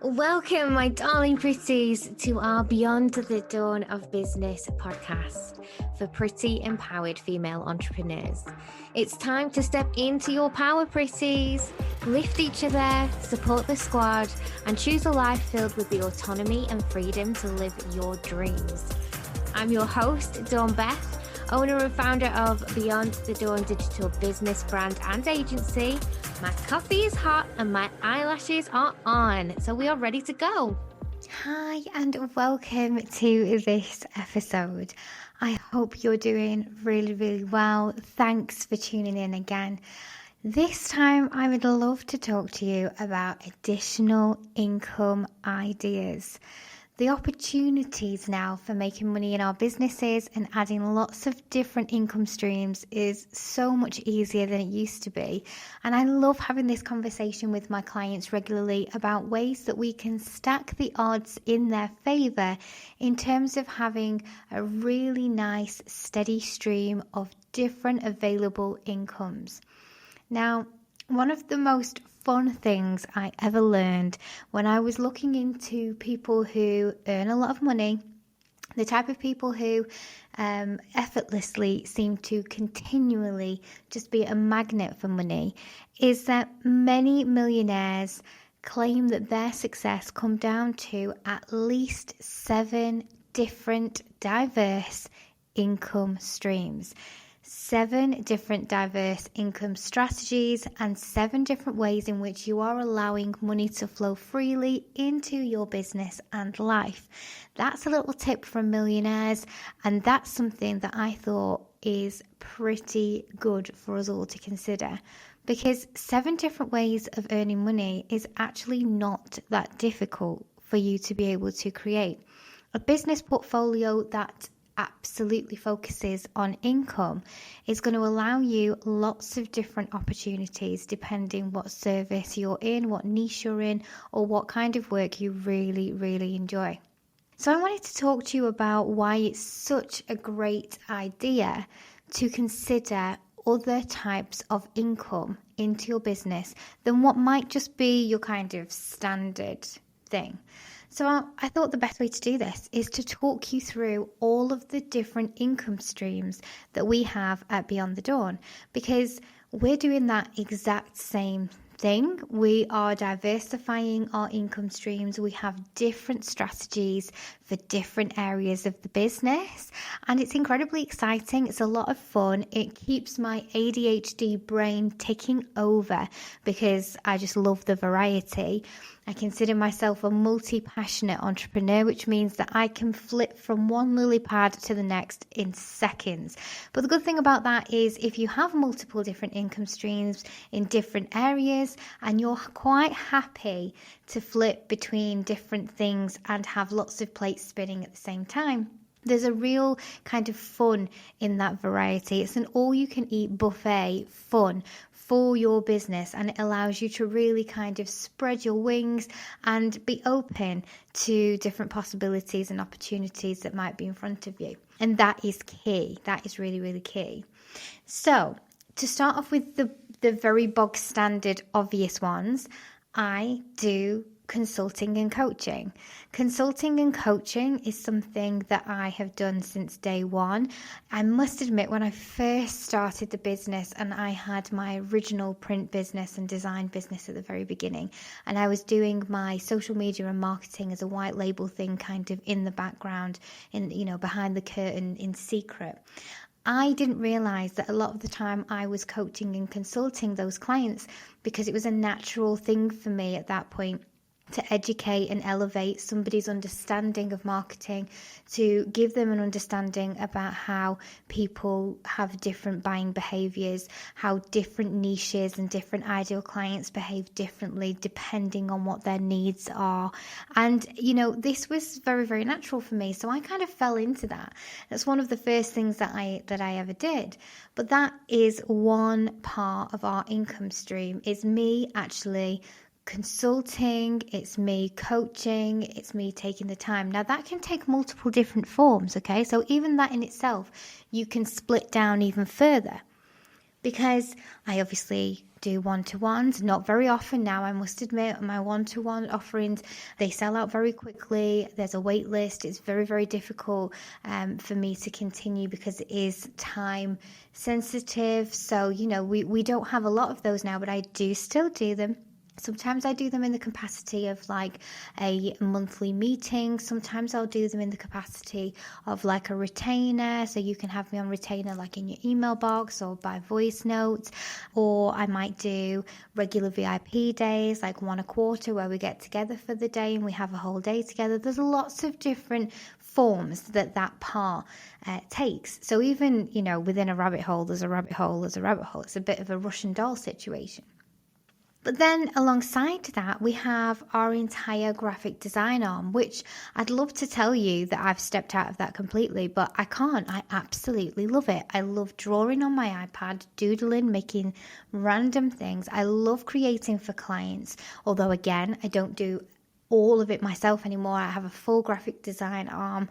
Welcome, my darling pretties, to our Beyond the Dawn of Business podcast for pretty, empowered female entrepreneurs. It's time to step into your power, pretties. Lift each other, support the squad, and choose a life filled with the autonomy and freedom to live your dreams. I'm your host, Dawn Beth, owner and founder of Beyond the Dawn digital business brand and agency. My coffee is hot and my eyelashes are on, so we are ready to go. Hi and welcome to this episode. I hope you're doing really well. Thanks for tuning in again. This time I would love to talk to you about additional income ideas. The opportunities now for making money in our businesses and adding lots of different income streams is so much easier than it used to be. And I love having this conversation with my clients regularly about ways that we can stack the odds in their favor in terms of having a really nice steady stream of different available incomes. Now, one of the most fun things I ever learned when I was looking into people who earn a lot of money, the type of people who effortlessly seem to continually just be a magnet for money, is that many millionaires claim that their success come down to at least 7 different diverse income streams. 7 different diverse income strategies and 7 different ways in which you are allowing money to flow freely into your business and life. That's a little tip from millionaires, and that's something that I thought is pretty good for us all to consider, because 7 different ways of earning money is actually not that difficult for you to be able to create. A business portfolio that absolutely focuses on income is going to allow you lots of different opportunities depending what service you're in, what niche you're in, or what kind of work you really enjoy. So I wanted to talk to you about why it's such a great idea to consider other types of income into your business than what might just be your kind of standard thing. So I thought the best way to do this is to talk you through all of the different income streams that we have at Beyond the Dawn, because we're doing that exact same thing. We are diversifying our income streams. We have different strategies for different areas of the business, and it's incredibly exciting. It's a lot of fun. It keeps my ADHD brain ticking over because I just love the variety. I consider myself a multi-passionate entrepreneur, which means that I can flip from one lily pad to the next in seconds. But the good thing about that is if you have multiple different income streams in different areas and you're quite happy to flip between different things and have lots of plates spinning at the same time, there's a real kind of fun in that variety. It's an all-you-can-eat buffet fun for your business, and it allows you to really kind of spread your wings and be open to different possibilities and opportunities that might be in front of you. And that is key. That is really key. So to start off with the very bog standard obvious ones, I do consulting and coaching. Consulting and coaching is something that I have done since day one. I must admit, when I first started the business and I had my original print business and design business at the very beginning, and I was doing my social media and marketing as a white label thing kind of in the background, behind the curtain in secret, I didn't realize that a lot of the time I was coaching and consulting those clients because it was a natural thing for me at that point to educate and elevate somebody's understanding of marketing, to give them an understanding about how people have different buying behaviors, how different niches and different ideal clients behave differently depending on what their needs are. And, this was very natural for me. So I kind of fell into that. That's one of the first things that I ever did. But that is one part of our income stream, is me actually consulting, it's me coaching, it's me taking the time. Now that can take multiple different forms, okay? So even that in itself, you can split down even further. because I obviously do one-to-ones, not very often now, I must admit. My one-to-one offerings, they sell out very quickly. There's a wait list. It's very, very difficult for me to continue because it is time sensitive. So, we don't have a lot of those now, but I do still do them. Sometimes I do them in the capacity of like a monthly meeting. Sometimes I'll do them in the capacity of like a retainer. So you can have me on retainer like in your email box or by voice notes. Or I might do regular VIP days, like one a quarter, where we get together for the day and we have a whole day together. There's lots of different forms that part takes. So even, within a rabbit hole, there's a rabbit hole, there's a rabbit hole. It's a bit of a Russian doll situation. But then alongside that, we have our entire graphic design arm, which I'd love to tell you that I've stepped out of that completely, but I can't. I absolutely love it. I love drawing on my iPad, doodling, making random things. I love creating for clients, although again, I don't do all of it myself anymore. I have a full graphic design arm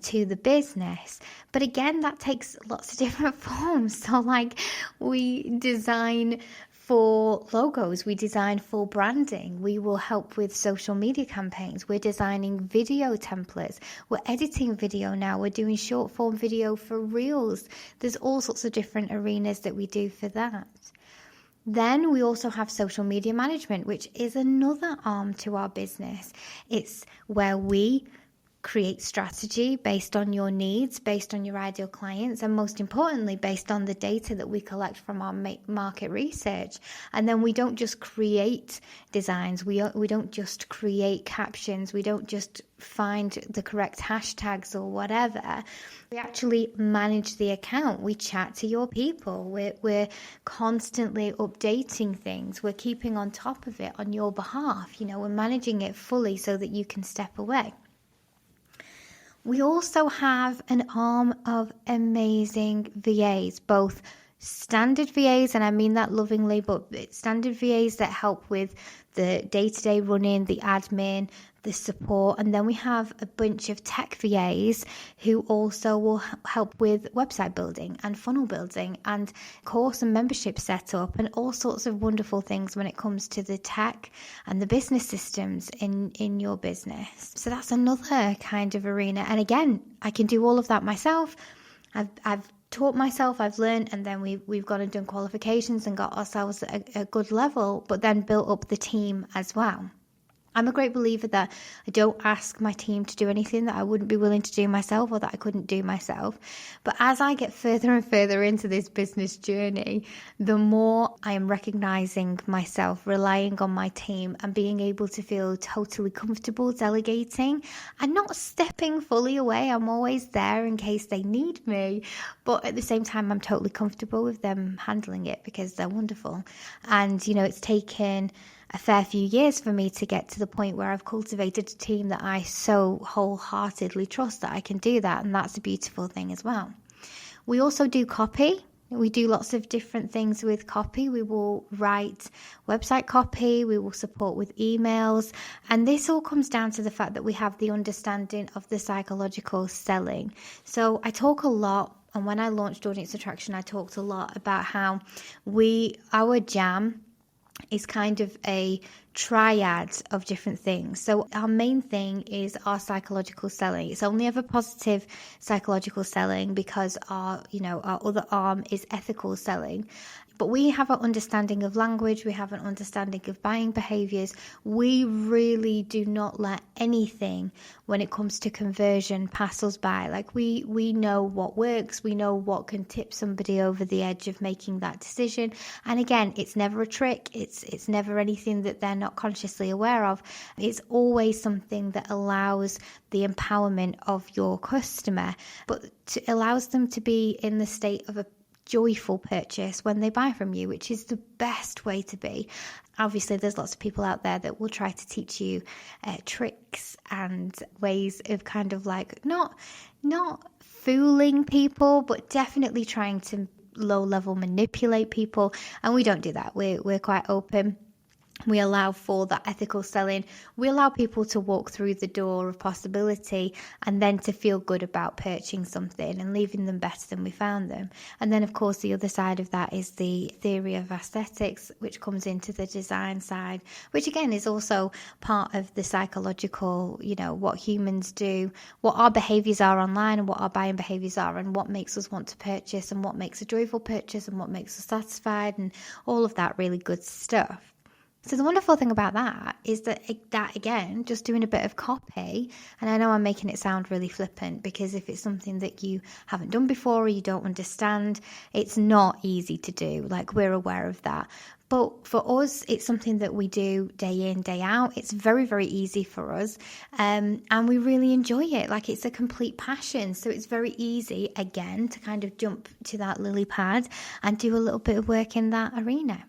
to the business. But again, that takes lots of different forms. So like we design for logos, we design full branding, we will help with social media campaigns, we're designing video templates, we're editing video now, we're doing short form video for reels. There's all sorts of different arenas that we do for that. Then we also have social media management, which is another arm to our business. It's where we create strategy based on your needs, based on your ideal clients, and most importantly, based on the data that we collect from our market research. And then we don't just create designs, we don't just create captions, we don't just find the correct hashtags or whatever. We actually manage the account. We chat to your people. We're constantly updating things. We're keeping on top of it on your behalf. We're managing it fully so that you can step away. We also have an arm of amazing VAs, both standard VAs, and I mean that lovingly, but standard VAs that help with the day-to-day running, the admin, the support. And then we have a bunch of tech VAs who also will help with website building and funnel building and course and membership setup and all sorts of wonderful things when it comes to the tech and the business systems in your business. So that's another kind of arena. And again, I can do all of that myself. I've taught myself, I've learned, and then we've gone and done qualifications and got ourselves a good level, but then built up the team as well. I'm a great believer that I don't ask my team to do anything that I wouldn't be willing to do myself or that I couldn't do myself. But as I get further and further into this business journey, the more I am recognizing myself, relying on my team and being able to feel totally comfortable delegating and not stepping fully away. I'm always there in case they need me. But at the same time, I'm totally comfortable with them handling it because they're wonderful. And, it's taken a fair few years for me to get to the point where I've cultivated a team that I so wholeheartedly trust that I can do that. And that's a beautiful thing as well. We also do copy. We do lots of different things with copy. We will write website copy. We will support with emails. And this all comes down to the fact that we have the understanding of the psychological selling. So I talk a lot. And when I launched Audience Attraction, I talked a lot about how our jam is kind of a triad of different things. So our main thing is our psychological selling. It's only ever positive psychological selling because our other arm is ethical selling. But we have an understanding of language. We have an understanding of buying behaviors. We really do not let anything when it comes to conversion pass us by. Like we know what works. We know what can tip somebody over the edge of making that decision. And again, it's never a trick. It's never anything that they're not consciously aware of. It's always something that allows the empowerment of your customer, but allows them to be in the state of a joyful purchase when they buy from you, which is the best way to be. Obviously, there's lots of people out there that will try to teach you tricks and ways of kind of like not fooling people, but definitely trying to low level manipulate people. And we don't do that. We're quite open. We allow for that ethical selling. We allow people to walk through the door of possibility and then to feel good about purchasing something and leaving them better than we found them. And then, of course, the other side of that is the theory of aesthetics, which comes into the design side, which again is also part of the psychological, what humans do, what our behaviors are online and what our buying behaviors are, and what makes us want to purchase and what makes a joyful purchase and what makes us satisfied, and all of that really good stuff. So the wonderful thing about that is that again, just doing a bit of copy, and I know I'm making it sound really flippant, because if it's something that you haven't done before or you don't understand, it's not easy to do. Like, we're aware of that. But for us, it's something that we do day in, day out. It's very, very easy for us. And we really enjoy it. Like, it's a complete passion. So it's very easy, again, to kind of jump to that lily pad and do a little bit of work in that arena.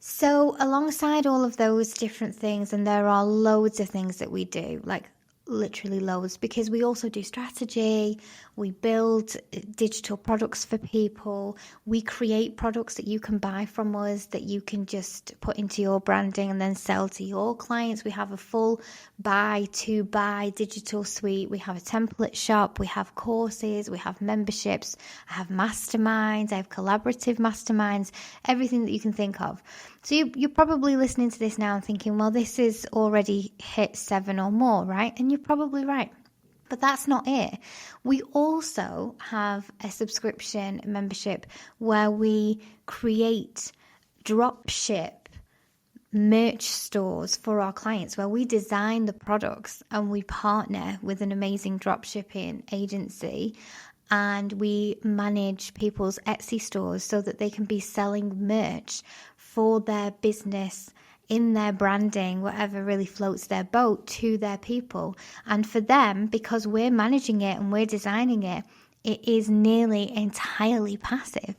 So alongside all of those different things, and there are loads of things that we do, like literally loads, because we also do strategy, we build digital products for people, we create products that you can buy from us that you can just put into your branding and then sell to your clients. We have a full buy digital suite, we have a template shop, we have courses, we have memberships, I have masterminds, I have collaborative masterminds, everything that you can think of. So you're probably listening to this now and thinking, well, this is already hit 7 or more, right? And you're probably right. But that's not it. We also have a subscription membership where we create drop ship merch stores for our clients, where we design the products and we partner with an amazing drop shipping agency, and we manage people's Etsy stores so that they can be selling merch for their business, in their branding, whatever really floats their boat, to their people. And for them, because we're managing it and we're designing it, it is nearly entirely passive,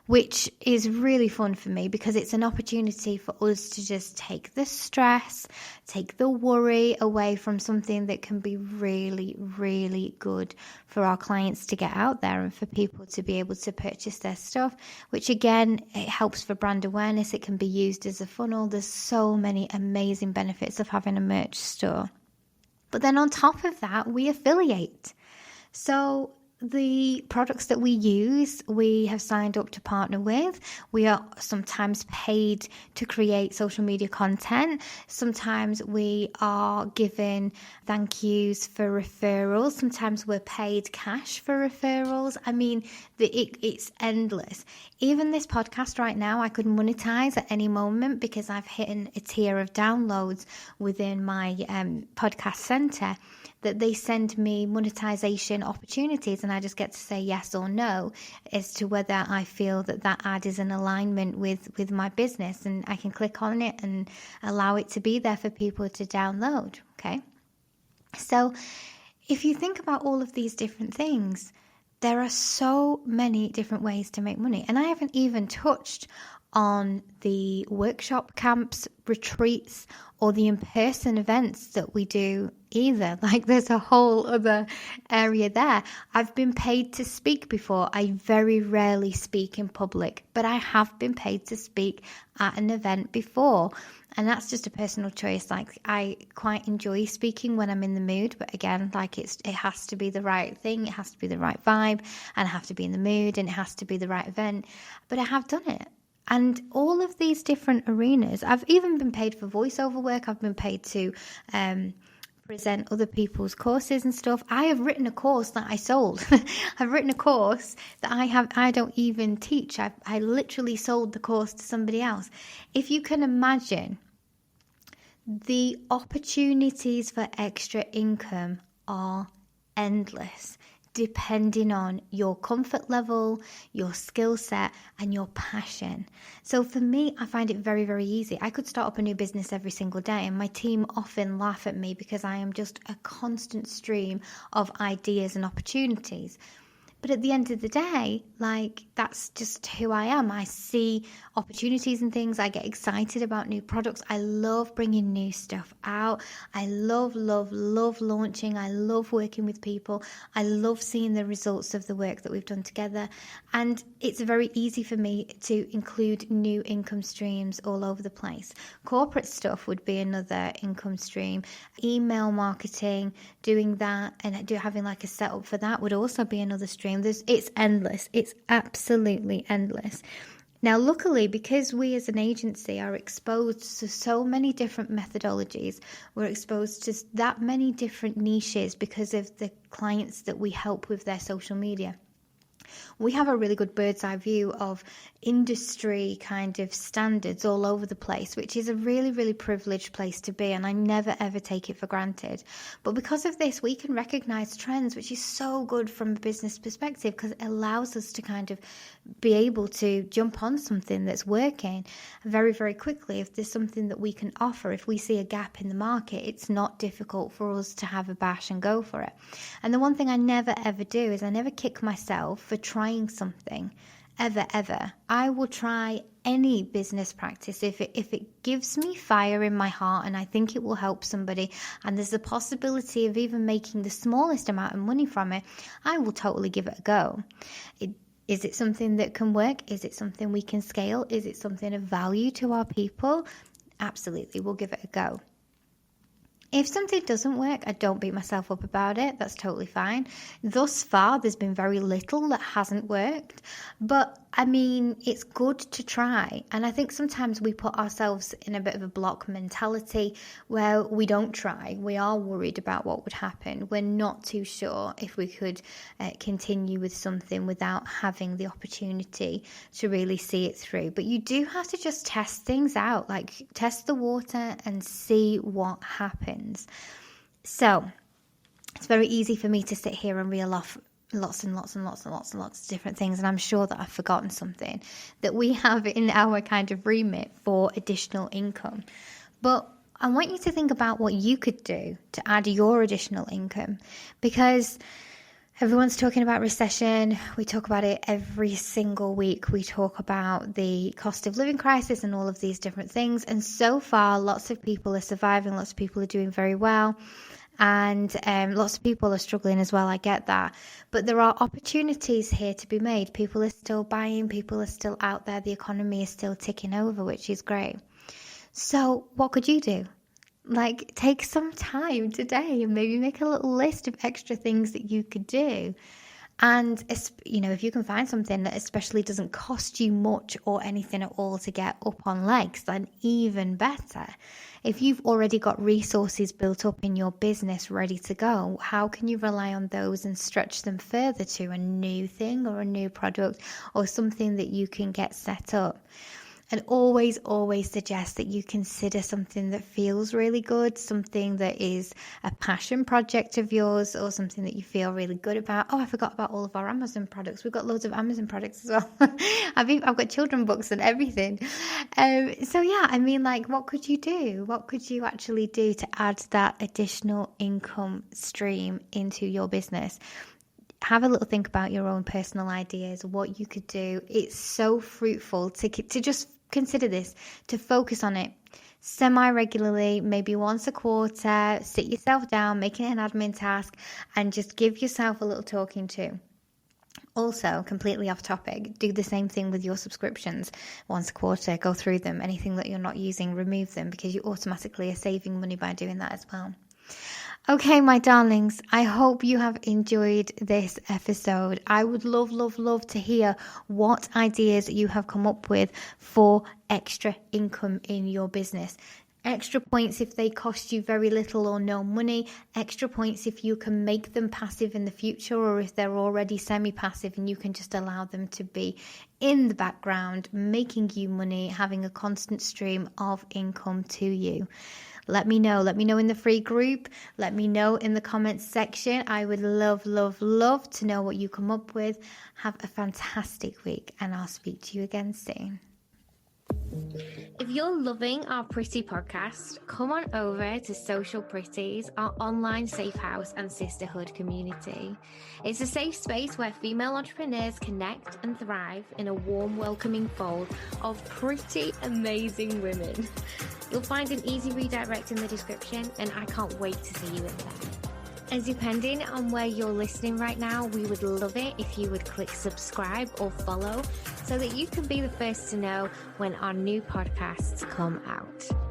which is really fun for me, because it's an opportunity for us to just take the stress, take the worry away from something that can be really, really good for our clients to get out there and for people to be able to purchase their stuff, which again, it helps for brand awareness. It can be used as a funnel. There's so many amazing benefits of having a merch store. But then on top of that, we affiliate. So the products that we use, we have signed up to partner with. We are sometimes paid to create social media content. Sometimes we are given thank yous for referrals. Sometimes we're paid cash for referrals. I mean, it's endless. Even this podcast right now, I could monetize at any moment, because I've hit a tier of downloads within my podcast center that they send me monetization opportunities, and I just get to say yes or no as to whether I feel that ad is in alignment with my business, and I can click on it and allow it to be there for people to download. Okay, so if you think about all of these different things, there are so many different ways to make money, and I haven't even touched on the workshop camps, retreats, or the in-person events that we do either. Like, there's a whole other area there. I've been paid to speak before. I very rarely speak in public, but I have been paid to speak at an event before. And that's just a personal choice. Like, I quite enjoy speaking when I'm in the mood, but again, like, it has to be the right thing. It has to be the right vibe, and I have to be in the mood, and it has to be the right event. But I have done it. And all of these different arenas, I've even been paid for voiceover work. I've been paid to present other people's courses and stuff. I have written a course that I sold. I've written a course that I don't even teach. I literally sold the course to somebody else. If you can imagine, the opportunities for extra income are endless, depending on your comfort level, your skill set, and your passion. So for me, I find it very, very easy. I could start up a new business every single day, and my team often laugh at me because I am just a constant stream of ideas and opportunities. But at the end of the day, like, that's just who I am. I see opportunities and things. I get excited about new products. I love bringing new stuff out. I love launching. I love working with people. I love seeing the results of the work that we've done together. And it's very easy for me to include new income streams all over the place. Corporate stuff would be another income stream. Email marketing, doing that and having like a setup for that would also be another stream. It's endless. It's absolutely endless. Now, luckily, because we as an agency are exposed to so many different methodologies, we're exposed to that many different niches because of the clients that we help with their social media. We have a really good bird's eye view of industry kind of standards all over the place, which is a really, really privileged place to be. And I never, ever take it for granted. But because of this, we can recognize trends, which is so good from a business perspective because it allows us to kind of be able to jump on something that's working very, very quickly. If there's something that we can offer, if we see a gap in the market, it's not difficult for us to have a bash and go for it. And the one thing I never, ever do is I never kick myself for trying something. Ever. I will try any business practice if it gives me fire in my heart and I think it will help somebody and there's a possibility of even making the smallest amount of money from it, I will totally give it a go. Is it something that can work? Is it something we can scale? Is it something of value to our people? Absolutely, we'll give it a go. If something doesn't work, I don't beat myself up about it. That's totally fine. Thus far, there's been very little that hasn't worked. But, I mean, it's good to try. And I think sometimes we put ourselves in a bit of a block mentality where we don't try. We are worried about what would happen. We're not too sure if we could continue with something without having the opportunity to really see it through. But you do have to just test things out, like test the water and see what happens. So it's very easy for me to sit here and reel off lots of different things, and I'm sure that I've forgotten something that we have in our kind of remit for additional income. But I want you to think about what you could do to add your additional income, because everyone's talking about recession. We talk about it every single week. We talk about the cost of living crisis and all of these different things. And so far, lots of people are surviving. Lots of people are doing very well. And lots of people are struggling as well. I get that. But there are opportunities here to be made. People are still buying. People are still out there. The economy is still ticking over, which is great. So what could you do? Like, take some time today and maybe make a little list of extra things that you could do. And, you know, if you can find something that especially doesn't cost you much or anything at all to get up on legs, then even better. If you've already got resources built up in your business ready to go, how can you rely on those and stretch them further to a new thing or a new product or something that you can get set up? And always suggest that you consider something that feels really good, something that is a passion project of yours or something that you feel really good about. Oh, I forgot about all of our Amazon products. We've got loads of Amazon products as well. I've got children books and everything. So yeah, I mean, like, what could you do? What could you actually do to add that additional income stream into your business? Have a little think about your own personal ideas, what you could do. It's so fruitful to just consider this, to focus on it semi-regularly, maybe once a quarter. Sit yourself down, make it an admin task, and just give yourself a little talking to. Also, completely off topic, do the same thing with your subscriptions. Once a quarter, go through them. Anything that you're not using, remove them, because you automatically are saving money by doing that as well. Okay, my darlings, I hope you have enjoyed this episode. I would love to hear what ideas you have come up with for extra income in your business. Extra points if they cost you very little or no money. Extra points if you can make them passive in the future, or if they're already semi-passive and you can just allow them to be in the background, making you money, having a constant stream of income to you. Let me know in the free group. Let me know in the comments section. I would love to know what you come up with. Have a fantastic week, and I'll speak to you again soon. If you're loving our Pretty podcast, come on over to Social Pretties, our online safe house and sisterhood community. It's a safe space where female entrepreneurs connect and thrive in a warm, welcoming fold of pretty amazing women. You'll find an easy redirect in the description, and I can't wait to see you in there. And depending on where you're listening right now, we would love it if you would click subscribe or follow so that you can be the first to know when our new podcasts come out.